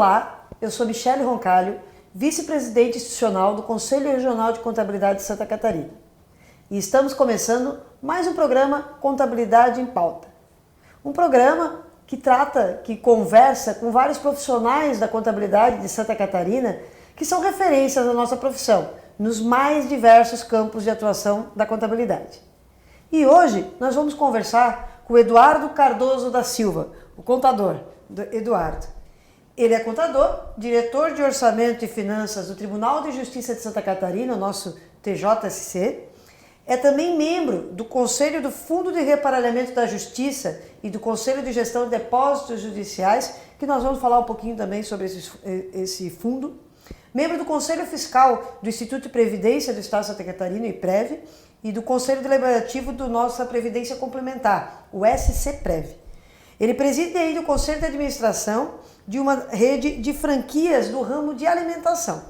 Olá, eu sou Michele Roncalho, vice-presidente institucional do Conselho Regional de Contabilidade de Santa Catarina. E estamos começando mais um programa Contabilidade em Pauta. Um programa que conversa com vários profissionais da contabilidade de Santa Catarina que são referências da nossa profissão, nos mais diversos campos de atuação da contabilidade. E hoje nós vamos conversar com o Eduardo Cardoso da Silva, o contador, Eduardo. Ele é contador, diretor de Orçamento e Finanças do Tribunal de Justiça de Santa Catarina, o nosso TJSC. É também membro do Conselho do Fundo de Reparelhamento da Justiça e do Conselho de Gestão de Depósitos Judiciais, que nós vamos falar um pouquinho também sobre esse fundo. Membro do Conselho Fiscal do Instituto de Previdência do Estado de Santa Catarina, IPREV, e do Conselho Deliberativo do Nossa Previdência Complementar, o SCPREV. Ele preside ainda o Conselho de Administração de uma rede de franquias do ramo de alimentação.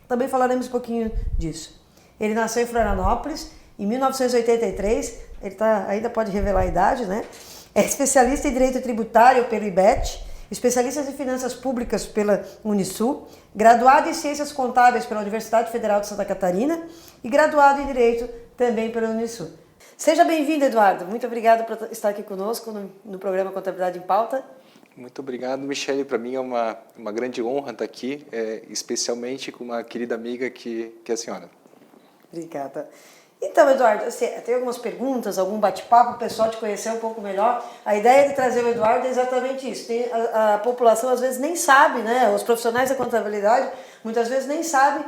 Também falaremos um pouquinho disso. Ele nasceu em Florianópolis em 1983, ele ainda pode revelar a idade, né? É especialista em Direito Tributário pelo IBET, especialista em Finanças Públicas pela Unisul, graduado em Ciências Contábeis pela Universidade Federal de Santa Catarina e graduado em Direito também pela Unisul. Seja bem-vindo, Eduardo. Muito obrigado por estar aqui conosco no programa Contabilidade em Pauta. Muito obrigado, Michele. Para mim é uma grande honra estar aqui, especialmente com uma querida amiga que é a senhora. Obrigada. Então, Eduardo, tem algumas perguntas, algum bate-papo, o pessoal te conhecer um pouco melhor. A ideia de trazer o Eduardo é exatamente isso. A população às vezes nem sabe, né? Os profissionais da contabilidade muitas vezes nem sabem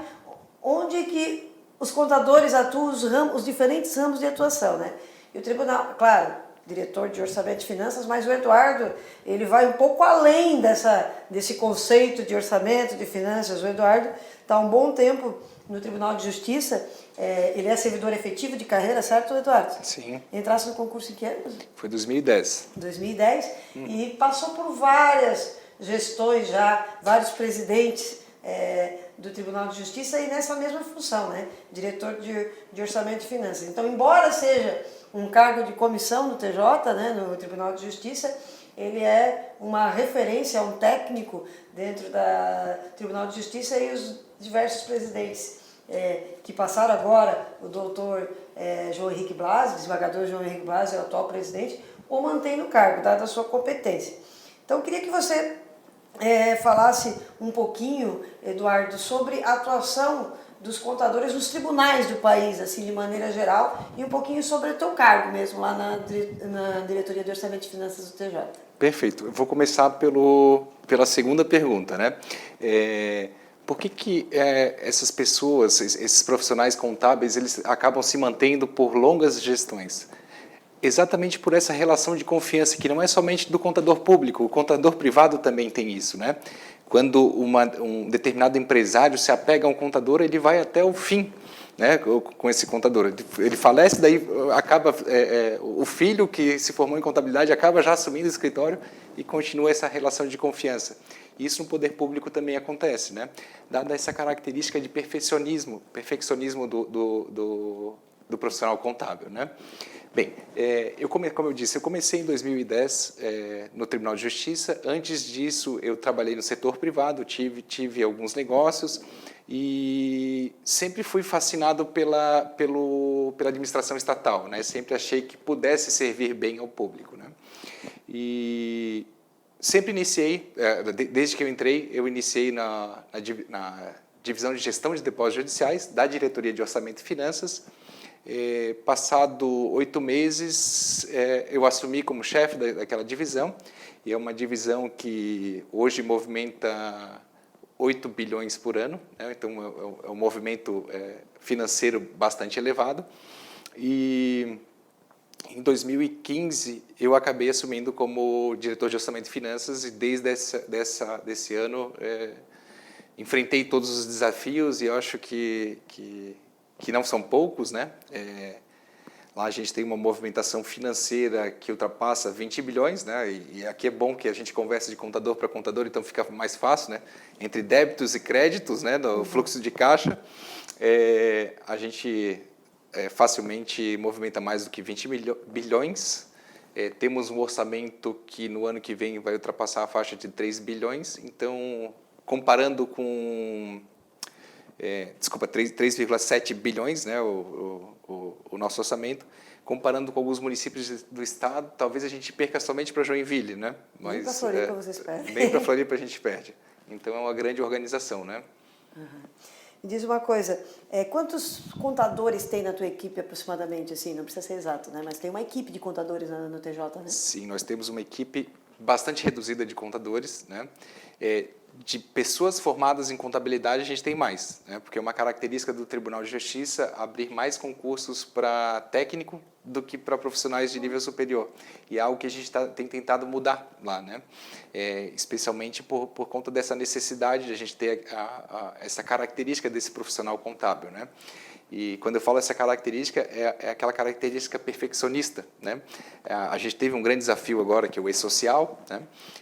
onde que os contadores atuam, os diferentes ramos de atuação, né? E o tribunal, claro, diretor de Orçamento e Finanças, mas o Eduardo, ele vai um pouco além desse conceito de orçamento, de finanças. O Eduardo está há um bom tempo no Tribunal de Justiça, ele é servidor efetivo de carreira, certo, Eduardo? Sim. Entrasse no concurso em que ano? Foi 2010. 2010, e passou por várias gestões já, vários presidentes do Tribunal de Justiça e nessa mesma função, né? Diretor de Orçamento e Finanças. Então, embora seja um cargo de comissão no TJ, né, no Tribunal de Justiça, ele é uma referência, um técnico dentro da Tribunal de Justiça, e os diversos presidentes que passaram agora, o doutor João Henrique Blas, o desembargador João Henrique Blas, é o atual presidente, o mantém no cargo, dada a sua competência. Então, eu queria que você falasse um pouquinho, Eduardo, sobre a atuação dos contadores nos tribunais do país, assim, de maneira geral, e um pouquinho sobre o teu cargo mesmo, lá na Diretoria de Orçamento e Finanças do TJ. Perfeito. Eu vou começar pela segunda pergunta, né? Por que essas pessoas, esses profissionais contábeis, eles acabam se mantendo por longas gestões? Exatamente por essa relação de confiança, que não é somente do contador público, o contador privado também tem isso, né? Quando um determinado empresário se apega a um contador, ele vai até o fim, né, com esse contador. Ele falece, daí acaba o filho que se formou em contabilidade acaba já assumindo o escritório e continua essa relação de confiança. Isso no poder público também acontece, né? Dada essa característica de perfeccionismo do profissional contábil, né? Bem, como eu disse, eu comecei em 2010 no Tribunal de Justiça. Antes disso, eu trabalhei no setor privado, tive alguns negócios e sempre fui fascinado pela administração estatal, né? Sempre achei que pudesse servir bem ao público, né? E sempre iniciei, desde que eu iniciei na divisão de gestão de depósitos judiciais da Diretoria de Orçamento e Finanças. Passado 8 meses, eu assumi como chefe daquela divisão, e é uma divisão que hoje movimenta 8 bilhões por ano, né? Então é um movimento financeiro bastante elevado. E em 2015 eu acabei assumindo como diretor de Orçamento e Finanças, e desde desse ano enfrentei todos os desafios, e eu acho que não são poucos, né? Lá a gente tem uma movimentação financeira que ultrapassa 20 bilhões, né? E aqui é bom que a gente conversa de contador para contador, então fica mais fácil, né? Entre débitos e créditos, né? No fluxo de caixa, a gente facilmente movimenta mais do que 20 bilhões Temos um orçamento que no ano que vem vai ultrapassar a faixa de 3 bilhões, então, comparando com... 3,7 bilhões, né, o nosso orçamento, comparando com alguns municípios do estado, talvez a gente perca somente para Joinville, né? Mas, nem para Floripa vocês perdem. Nem para Floripa a gente perde. Então, é uma grande organização, né? Uhum. Me diz uma coisa, quantos contadores tem na tua equipe aproximadamente, assim, não precisa ser exato, né? Mas tem uma equipe de contadores no TJ, né? Sim, nós temos uma equipe bastante reduzida de contadores, né? De pessoas formadas em contabilidade a gente tem mais, né? Porque é uma característica do Tribunal de Justiça abrir mais concursos para técnico do que para profissionais de nível superior. E é algo que a gente tem tentado mudar lá, né? Especialmente por conta dessa necessidade de a gente ter essa característica desse profissional contábil, né? E quando eu falo essa característica, é aquela característica perfeccionista, né? A gente teve um grande desafio agora, que é o e-social, né?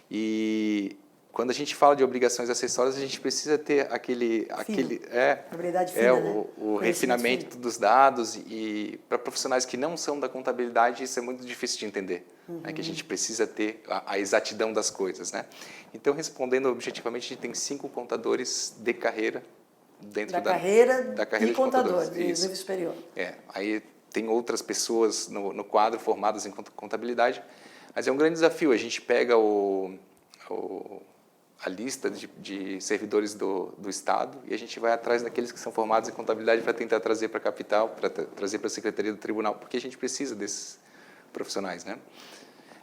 E quando a gente fala de obrigações acessórias, a gente precisa ter aquele habilidade fina, né? o refinamento fino dos dados, e para profissionais que não são da contabilidade isso é muito difícil de entender, né? Que a gente precisa ter a exatidão das coisas, né? Então, respondendo objetivamente, a gente tem 5 contadores de carreira dentro da carreira de contador, de nível superior. Aí tem outras pessoas no quadro formadas em contabilidade, mas é um grande desafio. A gente pega a lista de servidores do Estado e a gente vai atrás daqueles que são formados em contabilidade para tentar trazer para a capital, para trazer para a Secretaria do Tribunal, porque a gente precisa desses profissionais, né?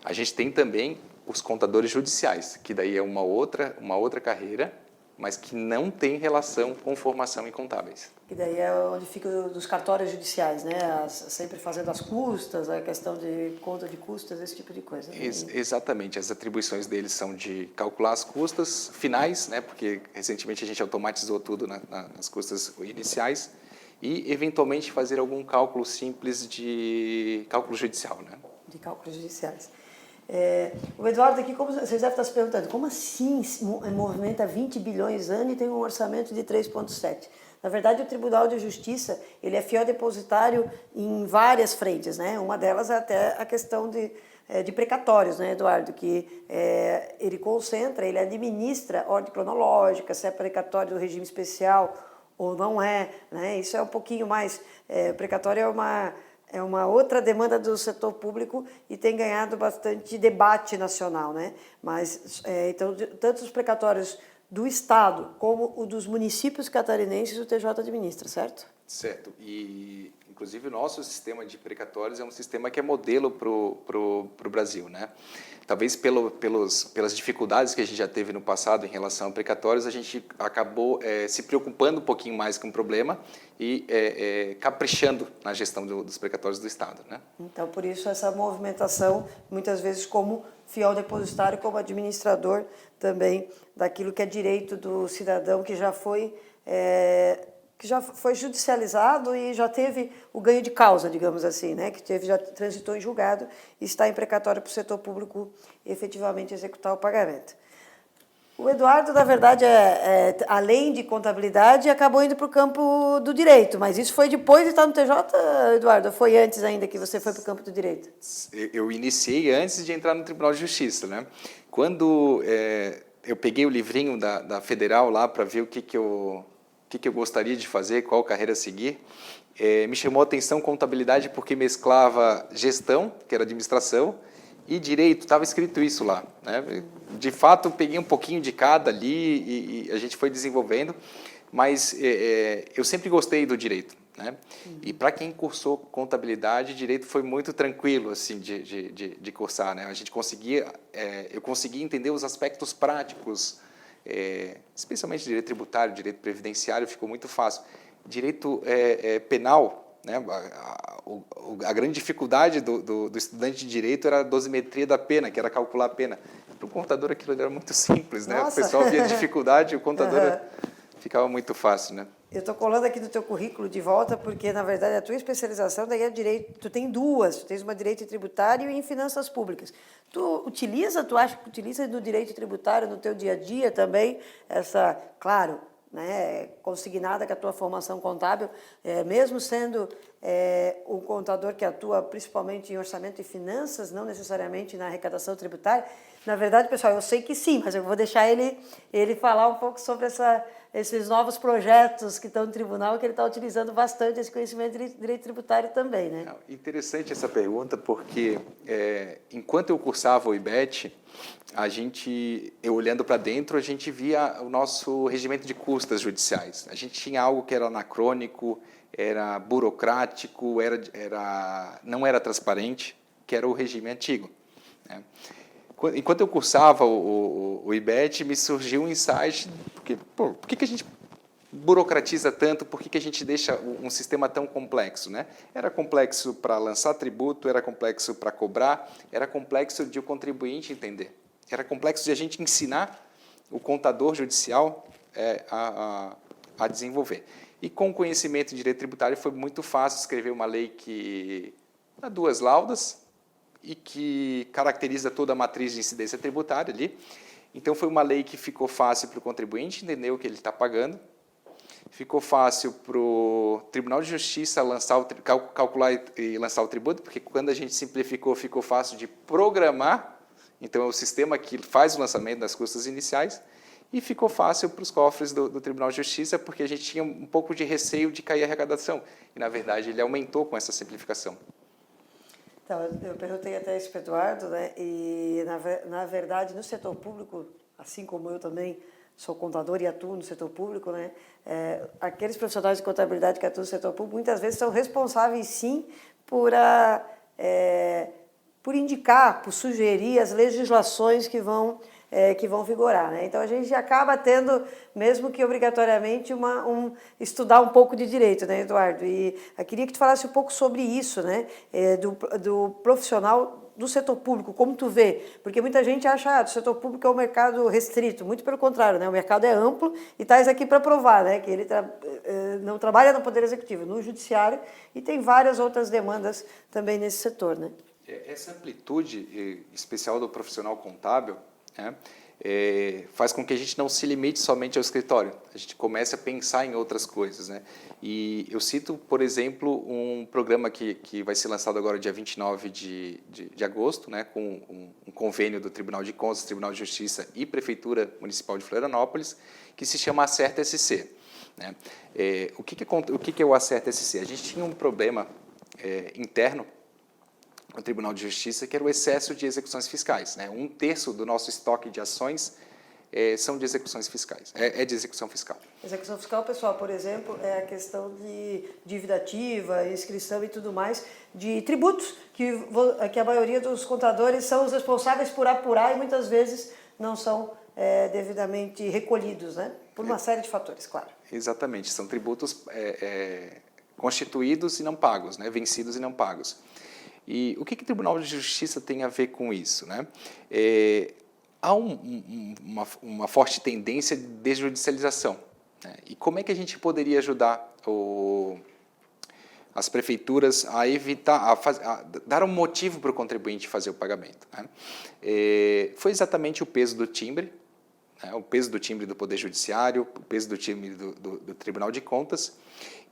A gente tem também os contadores judiciais, que daí é uma outra carreira, mas que não tem relação com formação em contábeis. E daí é onde fica dos cartórios judiciais, né? Sempre fazendo as custas, a questão de conta de custas, esse tipo de coisa. Né? Exatamente, as atribuições deles são de calcular as custas finais, né? Porque recentemente a gente automatizou tudo nas custas iniciais, e eventualmente fazer algum cálculo simples de cálculo judicial, né? De cálculos judiciais. O Eduardo aqui, como vocês devem estar se perguntando, como assim movimenta 20 bilhões ano e tem um orçamento de 3,7? Na verdade, o Tribunal de Justiça ele é fiel depositário em várias frentes, né? Uma delas é até a questão de precatórios, né, Eduardo? Que ele concentra, ele administra ordem cronológica, se é precatório do regime especial ou não é, né? Isso é um pouquinho mais... precatório é uma outra demanda do setor público e tem ganhado bastante debate nacional, né? Mas, então, tanto os precatórios do Estado como o dos municípios catarinenses, o TJ administra, certo? Certo. E, inclusive, o nosso sistema de precatórios é um sistema que é modelo para o Brasil, né? Talvez pelas dificuldades que a gente já teve no passado em relação a precatórios, a gente acabou se preocupando um pouquinho mais com o problema e caprichando na gestão dos precatórios do Estado, né? Então, por isso, essa movimentação, muitas vezes como fiel depositário, como administrador também daquilo que é direito do cidadão que já foi judicializado e já teve o ganho de causa, digamos assim, né? Que já transitou em julgado e está em precatório para o setor público efetivamente executar o pagamento. O Eduardo, na verdade, além de contabilidade, acabou indo para o campo do direito, mas isso foi depois de estar no TJ, Eduardo? Ou foi antes ainda que você foi para o campo do direito? Eu iniciei antes de entrar no Tribunal de Justiça, né? Quando eu peguei o livrinho da Federal lá para ver o que eu gostaria de fazer, qual carreira seguir, me chamou a atenção contabilidade porque mesclava gestão, que era administração, e direito, estava escrito isso lá, né? De fato, peguei um pouquinho de cada ali e a gente foi desenvolvendo, mas eu sempre gostei do direito, né? E para quem cursou contabilidade, direito foi muito tranquilo assim de cursar, né? Eu conseguia entender os aspectos práticos, especialmente direito tributário, direito previdenciário, ficou muito fácil. Direito penal, né? A grande dificuldade do estudante de direito era a dosimetria da pena, que era calcular a pena. Para o contador aquilo era muito simples, né? Nossa. O pessoal via dificuldade e o contador ficava muito fácil, né? Eu estou colando aqui no teu currículo de volta, porque, na verdade, a tua especialização daí é direito. Tu tem duas, tu tens uma direito tributário e em finanças públicas. Tu acha que utiliza no direito tributário, no teu dia a dia também, claro, né, consignada com a tua formação contábil, mesmo sendo um contador que atua principalmente em orçamento e finanças, não necessariamente na arrecadação tributária. Na verdade, pessoal, eu sei que sim, mas eu vou deixar ele falar um pouco sobre esses novos projetos que estão no tribunal, que ele está utilizando bastante esse conhecimento de direito tributário também, né? Interessante essa pergunta, porque enquanto eu cursava o IBET, eu olhando para dentro, a gente via o nosso regimento de custas judiciais. A gente tinha algo que era anacrônico, era burocrático, não era transparente, que era o regime antigo, né? Enquanto eu cursava o IBET, me surgiu um insight, porque, por que a gente burocratiza tanto, por que a gente deixa um sistema tão complexo, né? Era complexo para lançar tributo, era complexo para cobrar, era complexo de o contribuinte entender, era complexo de a gente ensinar o contador judicial a desenvolver. E com o conhecimento de direito tributário foi muito fácil escrever uma lei que dá 2 laudas, e que caracteriza toda a matriz de incidência tributária ali. Então, foi uma lei que ficou fácil para o contribuinte entender o que ele está pagando, ficou fácil para o Tribunal de Justiça calcular e lançar o tributo, porque quando a gente simplificou, ficou fácil de programar, então é o sistema que faz o lançamento das custas iniciais, e ficou fácil para os cofres do Tribunal de Justiça, porque a gente tinha um pouco de receio de cair a arrecadação, e, na verdade, ele aumentou com essa simplificação. Então, eu perguntei até isso para o Eduardo, né? E, na verdade, no setor público, assim como eu também sou contador e atuo no setor público, né? Aqueles profissionais de contabilidade que atuam no setor público, muitas vezes são responsáveis, sim, por indicar, por sugerir as legislações que vão vigorar, né? Então, a gente acaba tendo, mesmo que obrigatoriamente, estudar um pouco de direito, né, Eduardo? E eu queria que tu falasse um pouco sobre isso, né, do profissional do setor público, como tu vê? Porque muita gente acha que o setor público é um mercado restrito, muito pelo contrário, né? O mercado é amplo e estás aqui para provar, né, que ele não trabalha no Poder Executivo, no Judiciário, e tem várias outras demandas também nesse setor, né? Essa amplitude especial do profissional contábil, né, faz com que a gente não se limite somente ao escritório, a gente comece a pensar em outras coisas, né? E eu cito, por exemplo, um programa que vai ser lançado agora dia 29 de agosto, né, com um convênio do Tribunal de Contas, Tribunal de Justiça e Prefeitura Municipal de Florianópolis, que se chama Acerta SC, né? O que é o Acerta SC? A gente tinha um problema interno no Tribunal de Justiça, que era o excesso de execuções fiscais, né? 1/3 do nosso estoque de ações são de execuções fiscais, de execução fiscal. Execução fiscal, pessoal, por exemplo, é a questão de dívida ativa, inscrição e tudo mais, de tributos, que a maioria dos contadores são os responsáveis por apurar e muitas vezes não são devidamente recolhidos, né? Por uma série de fatores, claro. Exatamente, são tributos constituídos e não pagos, né? Vencidos e não pagos. E o que o Tribunal de Justiça tem a ver com isso, né? Há uma forte tendência de desjudicialização, né? E como é que a gente poderia ajudar as prefeituras a evitar, a dar um motivo para o contribuinte fazer o pagamento, né? Foi exatamente o peso do timbre, né? O peso do timbre do Poder Judiciário, o peso do timbre do Tribunal de Contas,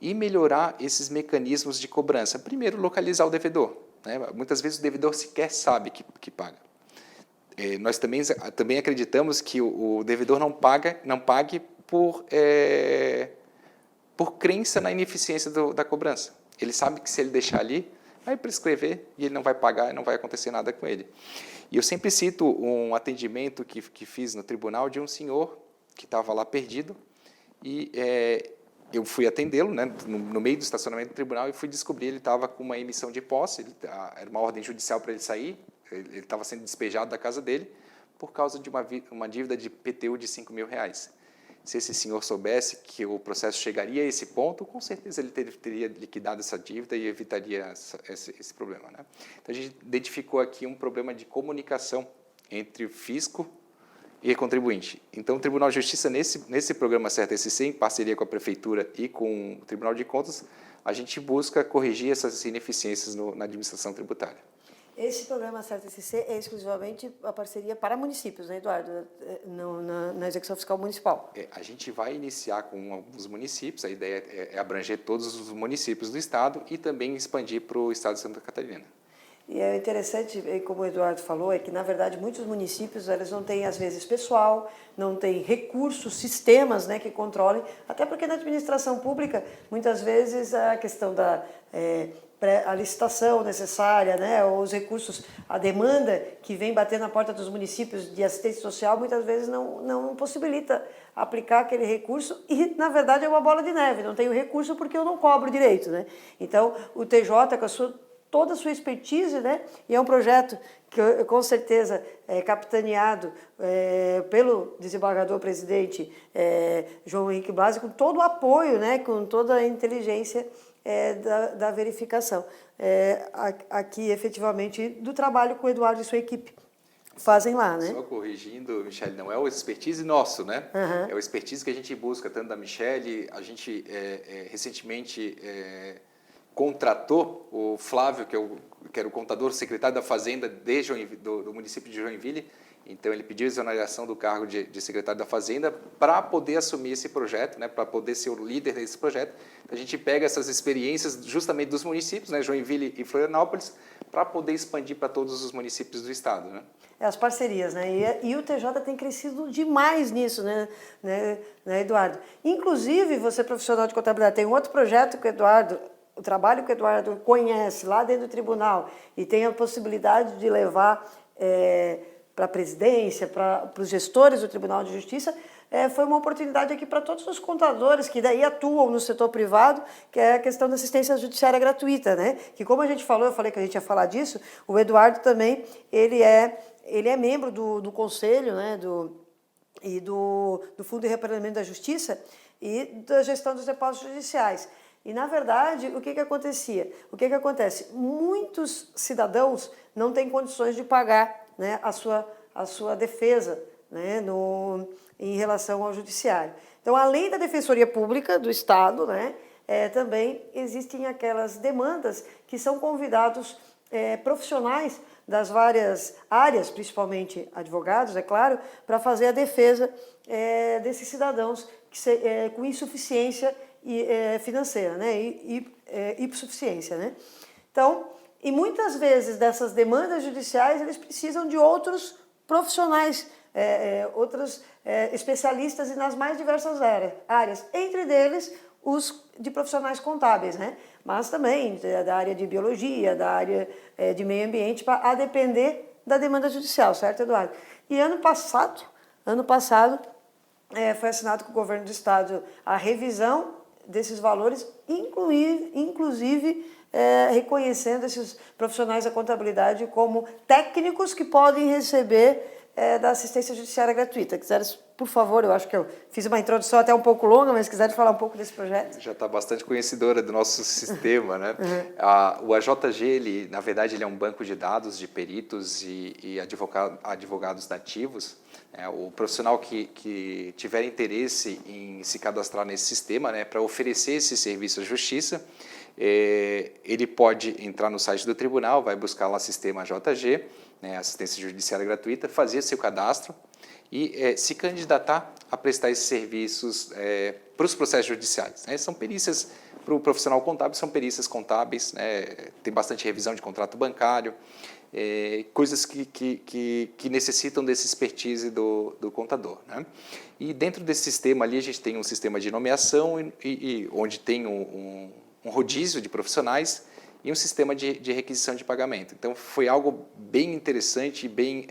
e melhorar esses mecanismos de cobrança. Primeiro, localizar o devedor, né? Muitas vezes o devedor sequer sabe que paga. Nós também acreditamos que o devedor não pague por crença na ineficiência da cobrança. Ele sabe que se ele deixar ali, vai prescrever e ele não vai pagar e não vai acontecer nada com ele. E eu sempre cito um atendimento que fiz no tribunal de um senhor que estava lá perdido e eu fui atendê-lo, né, no meio do estacionamento do tribunal, e fui descobrir ele estava com uma emissão de posse, era uma ordem judicial para ele sair, ele estava sendo despejado da casa dele por causa de uma dívida de PTU de R$5.000. Se esse senhor soubesse que o processo chegaria a esse ponto, com certeza ele teria liquidado essa dívida e evitaria esse problema, né? Então, a gente identificou aqui um problema de comunicação entre o fisco e contribuinte. Então, o Tribunal de Justiça, nesse programa Acerta SC, em parceria com a Prefeitura e com o Tribunal de Contas, a gente busca corrigir essas ineficiências na administração tributária. Esse programa Acerta-SC é exclusivamente a parceria para municípios, né, Eduardo? Na execução fiscal municipal. A gente vai iniciar com alguns municípios, a ideia é abranger todos os municípios do estado e também expandir para o estado de Santa Catarina. E é interessante, como o Eduardo falou, é que, na verdade, muitos municípios eles não têm, às vezes, pessoal, não têm recursos, sistemas, né, que controlem, até porque na administração pública, muitas vezes, a questão da a licitação necessária, né, os recursos, a demanda que vem bater na porta dos municípios de assistência social, muitas vezes não possibilita aplicar aquele recurso e, na verdade, é uma bola de neve, não tenho recurso porque eu não cobro direito, né? Então, o TJ, com toda a sua expertise, né? E é um projeto que, com certeza, é capitaneado pelo desembargador-presidente João Henrique Blasi, com todo o apoio, né? Com toda a inteligência da verificação. Aqui, efetivamente, do trabalho que o Eduardo e sua equipe fazem lá, né? Só corrigindo, Michele, não é o expertise nosso, né? Uhum. É o expertise que a gente busca, tanto da Michele, a gente recentemente contratou o Flávio, que era o contador secretário da Fazenda do município de Joinville. Então, ele pediu a exoneração do cargo de secretário da Fazenda para poder assumir esse projeto, né, para poder ser o líder desse projeto. A gente pega essas experiências justamente dos municípios, né, Joinville e Florianópolis, para poder expandir para todos os municípios do estado, né? As parcerias, né? E o TJ tem crescido demais nisso, né, Eduardo? Inclusive, você profissional de contabilidade, tem um outro projeto que o trabalho que o Eduardo conhece lá dentro do tribunal e tem a possibilidade de levar para a presidência, para os gestores do Tribunal de Justiça, foi uma oportunidade aqui para todos os contadores que daí atuam no setor privado, que é a questão da assistência judiciária gratuita, né? Que como a gente falou, eu falei que a gente ia falar disso, o Eduardo também, ele é membro do Conselho, né, do Fundo de Repartição da Justiça e da gestão dos depósitos judiciais. E, na verdade, o que acontecia? O que acontece? Muitos cidadãos não têm condições de pagar, né, a sua defesa, né, em relação ao judiciário. Então, além da Defensoria Pública do Estado, né, também existem aquelas demandas que são convidados profissionais das várias áreas, principalmente advogados, é claro, para fazer a defesa desses cidadãos com insuficiência financeira, né, hipossuficiência, né? Então, e muitas vezes dessas demandas judiciais eles precisam de outros profissionais, outros especialistas e nas mais diversas áreas, entre eles os de profissionais contábeis, né? Mas também da área de biologia, da área de meio ambiente, a depender da demanda judicial, certo, Eduardo? E ano passado foi assinado com o governo do estado a revisão desses valores, inclusive reconhecendo esses profissionais da contabilidade como técnicos que podem receber da assistência judiciária gratuita. Quiseres, por favor, eu acho que eu fiz uma introdução até um pouco longa, mas quiseres falar um pouco desse projeto? Já está bastante conhecedora do nosso sistema, né? Uhum. O AJG, na verdade, ele é um banco de dados de peritos e advogados nativos. O profissional que tiver interesse em se cadastrar nesse sistema, né, para oferecer esse serviço à justiça, ele pode entrar no site do tribunal, vai buscar lá sistema AJG, né, assistência judiciária gratuita, fazer seu cadastro e se candidatar a prestar esses serviços para os processos judiciais, né? São perícias para o profissional contábil, são perícias contábeis, né? Tem bastante revisão de contrato bancário, coisas que necessitam desse expertise do contador, né? E dentro desse sistema ali a gente tem um sistema de nomeação e onde tem um rodízio de profissionais e um sistema de requisição de pagamento. Então, foi algo bem interessante e bem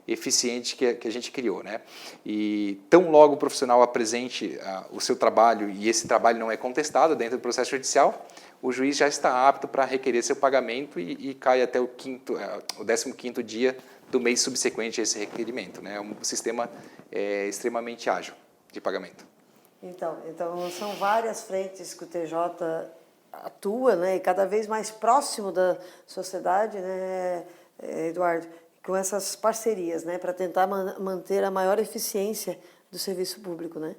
eficiente que a gente criou, né? E tão logo o profissional apresente o seu trabalho e esse trabalho não é contestado dentro do processo judicial, o juiz já está apto para requerer seu pagamento e cai até o 15º dia do mês subsequente a esse requerimento, né? É um sistema extremamente ágil de pagamento. Então são várias frentes que o TJ atua, né, e cada vez mais próximo da sociedade, né, Eduardo, com essas parcerias, né, para tentar manter a maior eficiência do serviço público, né?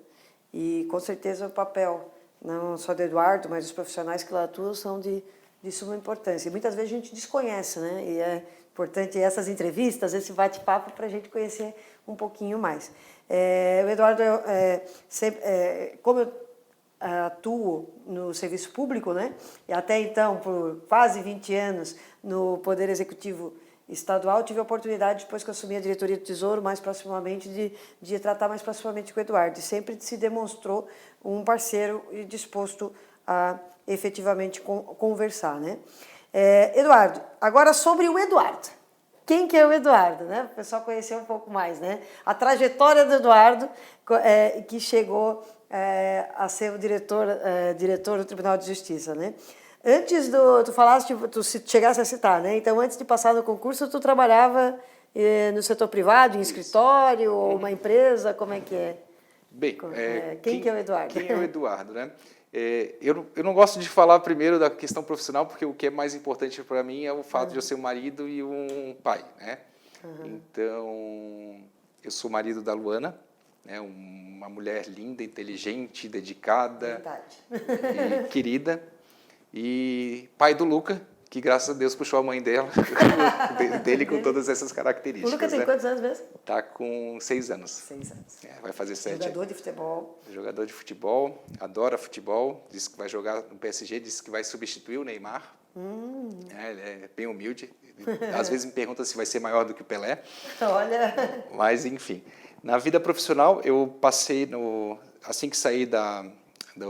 E com certeza o papel não só do Eduardo, mas os profissionais que lá atuam são de de suma importância. E muitas vezes a gente desconhece, né? E é importante essas entrevistas, esse bate-papo, para a gente conhecer um pouquinho mais. O Eduardo, como eu atuo no serviço público, né? E até então, por quase 20 anos, no Poder Executivo Estadual, tive a oportunidade, depois que eu assumi a diretoria do Tesouro, mais proximamente, de tratar mais proximamente com o Eduardo. E sempre se demonstrou um parceiro e disposto a efetivamente conversar, né? Eduardo, agora sobre o Eduardo. Quem que é o Eduardo, né? O pessoal conhecer um pouco mais, né? A trajetória do Eduardo, que chegou a ser o diretor do Tribunal de Justiça, né? Antes tu falaste, tu chegasse a citar, né? Então, antes de passar no concurso, tu trabalhava no setor privado, em escritório, ou uma empresa, como é que é? Bem, quem que é o Eduardo? Quem é o Eduardo, né? Eu não gosto de falar primeiro da questão profissional, porque o que é mais importante para mim é o fato de eu ser um marido e um pai, né? Então, eu sou marido da Luana, né? Uma mulher linda, inteligente, dedicada e querida. E pai do Luca, que graças a Deus puxou a mãe dele com todas essas características. O Luca tem quantos anos mesmo? Está com 6 anos. 6 anos. Vai fazer 7. Jogador de futebol. Jogador de futebol, adora futebol, disse que vai jogar no PSG, disse que vai substituir o Neymar. Ele é bem humilde. Às vezes me pergunta se vai ser maior do que o Pelé. Olha. Mas, enfim. Na vida profissional, eu passei assim que saí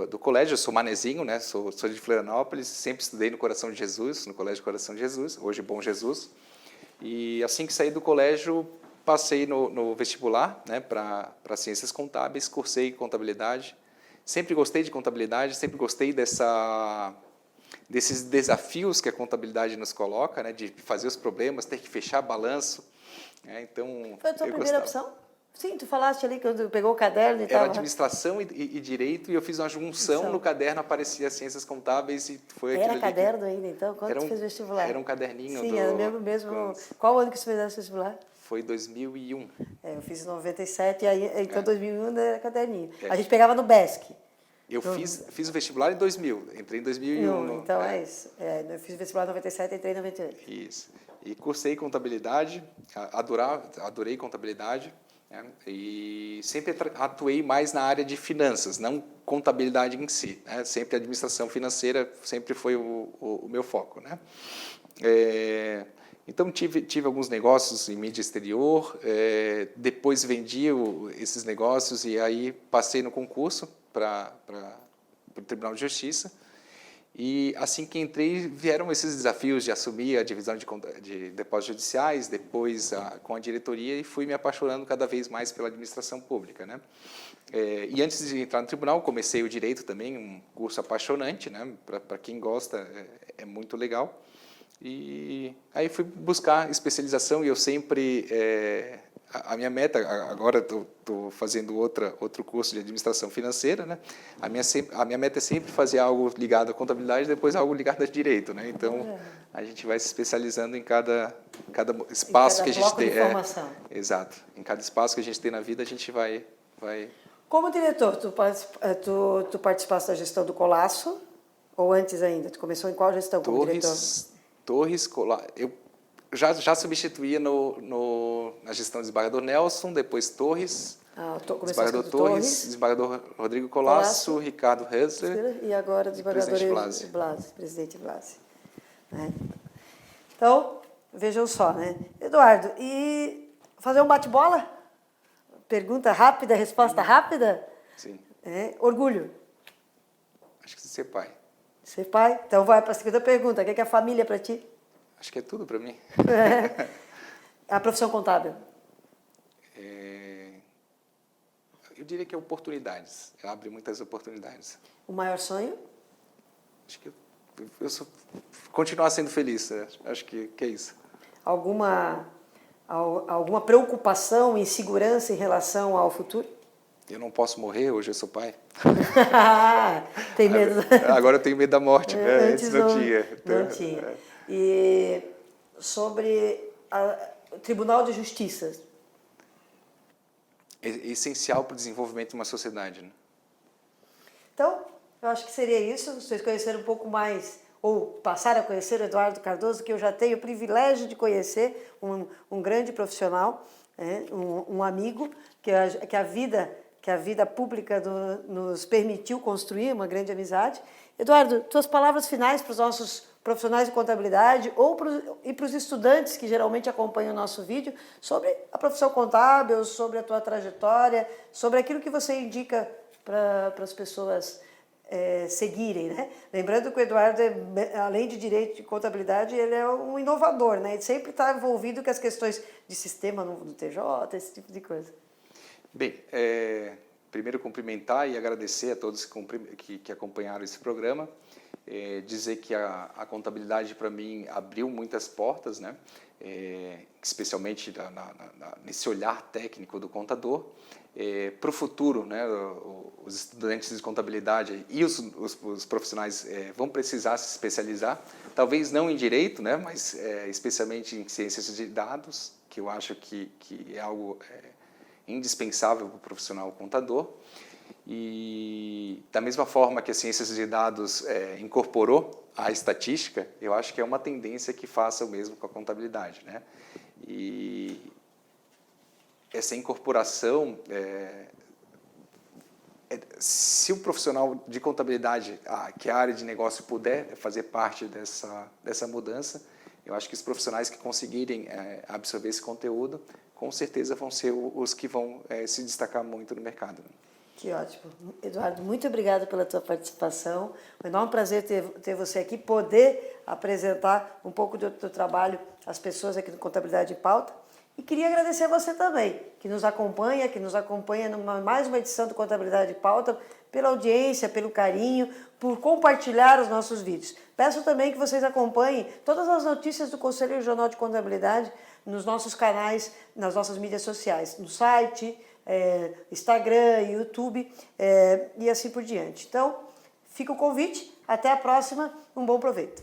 do colégio, eu sou manezinho, né? Sou de Florianópolis, sempre estudei no Coração de Jesus, no Colégio Coração de Jesus, hoje Bom Jesus. E assim que saí do colégio, passei no vestibular, né, para Ciências Contábeis, cursei contabilidade. Sempre gostei de contabilidade, sempre gostei desses desafios que a contabilidade nos coloca, né, de fazer os problemas, ter que fechar balanço. Então, foi a tua primeira opção? Sim, tu falaste ali quando pegou o caderno e tal. Era administração e direito, e eu fiz uma junção, no caderno aparecia Ciências Contábeis e foi aquilo ali. Era caderno ainda, então? Quando tu fez vestibular? Era um caderninho. Sim, era mesmo. Qual ano que você fez vestibular? Foi 2001. Eu fiz em 97, então 2001 era caderninho. A gente pegava no BESC. Eu fiz o vestibular em 2000, entrei em 2001. Então é isso. Eu fiz o vestibular em 97 e entrei em 98. Isso. E cursei contabilidade, adorei contabilidade. E sempre atuei mais na área de finanças, não contabilidade em si, né? Sempre a administração financeira sempre foi o meu foco, né? Então tive alguns negócios em mídia exterior, depois vendi esses negócios e aí passei no concurso para o Tribunal de Justiça. E assim que entrei, vieram esses desafios de assumir a divisão de depósitos judiciais, depois com a diretoria, e fui me apaixonando cada vez mais pela administração pública, né? E antes de entrar no tribunal, comecei o direito também, um curso apaixonante, né? Para quem gosta, é muito legal. E aí fui buscar especialização e eu sempre... A minha meta, agora estou fazendo outro curso de administração financeira, né? A minha meta é sempre fazer algo ligado à contabilidade e depois algo ligado a direito, né? Então, a gente vai se especializando em cada espaço que a gente tem. Exato. Em cada espaço que a gente tem na vida, a gente vai... Como diretor, tu participaste da gestão do Colasso ou antes ainda? Tu começou em qual gestão como diretor? Torres, Colasso... Eu já substituía na gestão do desembargador Nelson, depois Torres, desembargador Torres, desembargador Rodrigo Colasso, Ricardo Hessler e agora desembargador presidente Blasi. Então, vejam só, né? Eduardo, e fazer um bate-bola? Pergunta rápida, resposta rápida? Sim. Orgulho? Acho que ser pai. Ser pai? Então vai para a segunda pergunta. O que é a família para ti? Acho que é tudo para mim. A profissão contábil? Eu diria que é oportunidades. Ela abre muitas oportunidades. O maior sonho? Acho que continuar sendo feliz. Acho que é isso. Alguma preocupação, insegurança em relação ao futuro? Eu não posso morrer, hoje eu sou pai. Tem medo? Agora eu tenho medo da morte. Antes não tinha. Não tinha. E sobre o Tribunal de Justiça? É essencial para o desenvolvimento de uma sociedade, né? Então, eu acho que seria isso. Vocês conheceram um pouco mais ou passar a conhecer o Eduardo Cardoso, que eu já tenho o privilégio de conhecer, um grande profissional, um amigo que a vida pública nos permitiu construir uma grande amizade. Eduardo, tuas palavras finais para os nossos profissionais de contabilidade e para os estudantes que geralmente acompanham o nosso vídeo sobre a profissão contábil, sobre a tua trajetória, sobre aquilo que você indica para as pessoas seguirem, né? Lembrando que o Eduardo, além de direito de contabilidade, ele é um inovador, né? Ele sempre está envolvido com as questões de sistema no TJ, esse tipo de coisa. Bem, primeiro cumprimentar e agradecer a todos que acompanharam esse programa. Dizer que a contabilidade, para mim, abriu muitas portas, né? Especialmente nesse olhar técnico do contador. Para o futuro, né, os estudantes de contabilidade e os profissionais vão precisar se especializar, talvez não em direito, né, mas especialmente em ciências de dados, que eu acho que é algo indispensável para o profissional contador. E da mesma forma que a ciências de dados incorporou a estatística, eu acho que é uma tendência que faça o mesmo com a contabilidade, né? E essa incorporação, se o profissional de contabilidade, que é a área de negócio, puder fazer parte dessa mudança, eu acho que os profissionais que conseguirem absorver esse conteúdo, com certeza vão ser os que vão se destacar muito no mercado. Que ótimo. Eduardo, muito obrigada pela tua participação. É um enorme prazer ter você aqui, poder apresentar um pouco do teu trabalho às pessoas aqui do Contabilidade em Pauta. E queria agradecer a você também, que nos acompanha numa mais uma edição do Contabilidade em Pauta, pela audiência, pelo carinho, por compartilhar os nossos vídeos. Peço também que vocês acompanhem todas as notícias do Conselho Regional de Contabilidade nos nossos canais, nas nossas mídias sociais, no site, Instagram, YouTube e assim por diante. Então, fica o convite. Até a próxima. Um bom proveito.